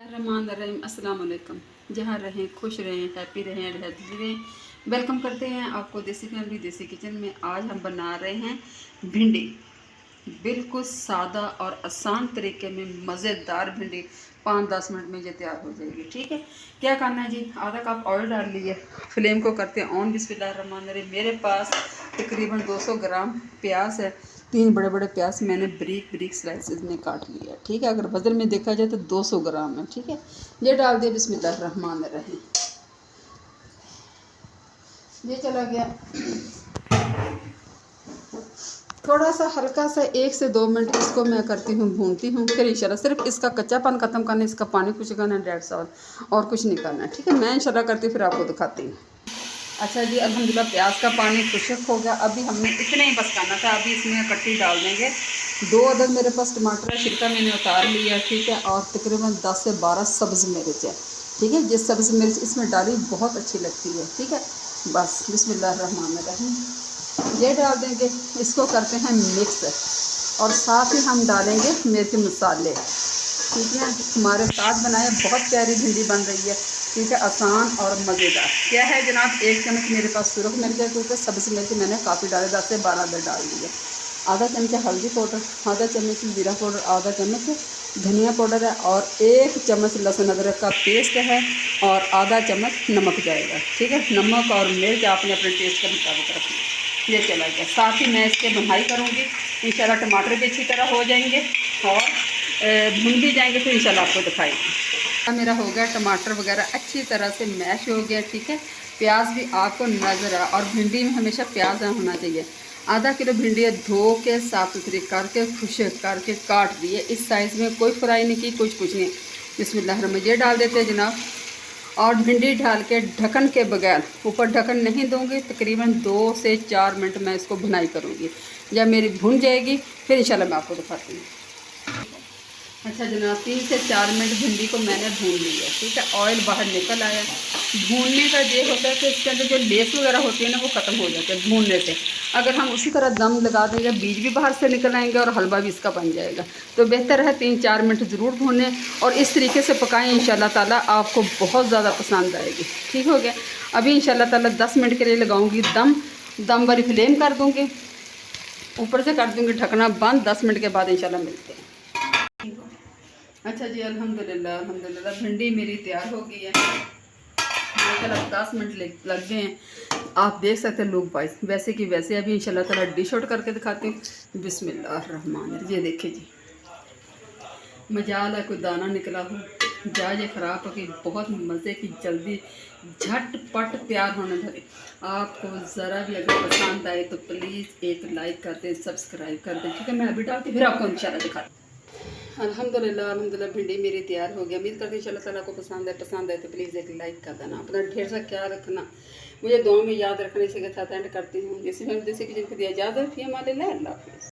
रहमान रहीम अस्सलाम वालेकुम। जहाँ रहें खुश रहें, हैप्पी रहें, हेल्थी रहें। वेलकम करते हैं आपको देसी फैमिली देसी किचन में। आज हम बना रहे हैं भिंडी, बिल्कुल सादा और आसान तरीके में मज़ेदार भिंडी। 5-10 मिनट में ये तैयार हो जाएगी। ठीक है, क्या करना है जी, आधा कप ऑयल डाल लिए, फ्लेम को करते हैं ऑन। बिस्मिल्लाहिर्रहमानिर्रहीम। मेरे पास तकरीबन 200 ग्राम प्याज है। 3 बड़े बड़े प्याज मैंने ब्रीक ब्रीक स्लाइसेस में काट लिया है। ठीक है, अगर वजन में देखा जाए तो 200 ग्राम है। ठीक है, ये डाल दिया। बिस्मिल्लाहिर्रहमानिर्रहीम। ये चला गया। थोड़ा सा हल्का सा 1 से 2 मिनट इसको मैं करती हूँ, भूनती हूँ। फिर इंशाल्लाह सिर्फ इसका कच्चापन ख़त्म करना, इसका पानी कुछ करना, डेट्स और कुछ नहीं करना। ठीक है, मैं इंशाल्लाह करती फिर आपको दिखाती हूँ। अच्छा जी, अल्हम्दुलिल्लाह प्याज का पानी खुशक हो गया। अभी हमने इतना ही बस करना था। अभी इसमें कट्टी डाल देंगे। 2 अदद मेरे पास टमाटर है, छिलका मैंने उतार लिया। ठीक है, और तकरीबन 10 से 12 सब्ज़ मिर्च है। ठीक है, जिस सब्ज़ मिर्च इसमें डाली बहुत अच्छी लगती है। ठीक है, बस बिस्मिल्लाहिर्रहमानिर्रहीम ये डाल देंगे। इसको करते हैं मिक्स, और साथ ही हम डालेंगे मिर्च मसाले। ठीक है, हमारे साथ बनाए बहुत प्यारी भिंडी बन रही है। ठीक है, आसान और मज़ेदार। क्या है जनाब, 1 चम्मच मेरे पास सुरख मिर्च है, क्योंकि सब्ज़ मिर्च मैंने काफ़ी डाले, 10 से 12 अदर डाल दिए। आधा चम्मच हल्दी पाउडर, आधा चम्मच जीरा पाउडर, आधा चम्मच धनिया पाउडर है, और 1 चम्मच लहसुन अदरक का पेस्ट है, और आधा चम्मच नमक जाएगा। ठीक है, नमक और मिर्च आपने अपने टेस्ट के मुताबिक रखना। ये चला गया। साथ ही मैं इसके बुनाई करूँगी इंशाल्लाह। टमाटर भी अच्छी तरह हो जाएंगे और भुन भी जाएंगे, फिर इंशाल्लाह आपको दिखाएंगे। मेरा हो गया टमाटर वगैरह अच्छी तरह से मैश हो गया। ठीक है, प्याज भी आपको नज़र आ, और भिंडी में हमेशा प्याज होना चाहिए। आधा किलो भिंडी धो के साफ़ सुथरी करके खुश करके काट दिए। इस साइज़ में कोई फ्राई नहीं की, कुछ नहीं। बिस्मिल्लाह ये डाल देते हैं जनाब, और भिंडी डाल के ढक्कन के बगैर, ऊपर ढक्कन नहीं दूंगी। तकरीबन 2 से 4 मिनट मैं इसको भुनाई करूँगी। जब मेरी भुन जाएगी फिर इंशाल्लाह मैं आपको दिखाती हूँ। अच्छा जनाब, 3 से 4 मिनट भिंडी को मैंने भून लिया। ठीक है, ऑयल बाहर निकल आया। भूनने का ये होता है कि इसके अंदर जो लेस वगैरह होती है ना, वो ख़त्म हो जाती है भूनने से। अगर हम उसी तरह दम लगा देंगे, बीज भी बाहर से निकल आएंगे और हलवा भी इसका बन जाएगा। तो बेहतर है 3-4 मिनट ज़रूर भूनें, और इस तरीके से पकाएं। इंशाल्लाह ताला आपको बहुत ज़्यादा पसंद आएगी। ठीक हो गया। अभी इंशाल्लाह ताला 10 मिनट के लिए लगाऊँगी दम वाली फ्लेम कर दूँगी, ऊपर से कर दूँगी ढकना बंद। 10 मिनट के बाद इंशाल्लाह मिलते हैं। अच्छा जी, अल्हम्दुलिल्लाह भिंडी मेरी तैयार हो गई है। चलो 10 मिनट लग गए हैं। आप देख सकते हैं लुक वाइज, वैसे कि वैसे। अभी इंशाल्लाह ताला डिश आउट करके दिखाती हूँ। बिस्मिल्लाहिर्रहमानिर्रहीम। ये देखिए जी, मजाल है कोई दाना निकला हो, जाए ख़राब हो कि बहुत मज़े की, जल्दी झटपट तैयार होने वाली। आपको ज़रा भी अगर पसंद आए तो प्लीज़ एक लाइक कर दें, सब्सक्राइब कर दें। ठीक है, मैं अभी डालती फिर आपको इंशाल्लाह दिखाती हूँ। अल्हम्दुलिल्लाह भिंडी मेरी तैयार हो गया। उम्मीद करती हूँ इंशाल्लाह ताला को पसंद है तो प्लीज़ एक लाइक कर देना। अपना ढेर सा ख्याल रखना, मुझे दुआ में याद रखने से साथ एंड करती हूँ। जैसे मैं जैसे कि जिनको दिया इजाज़त, फिर हमारे अल्लाह हाफ़िज़।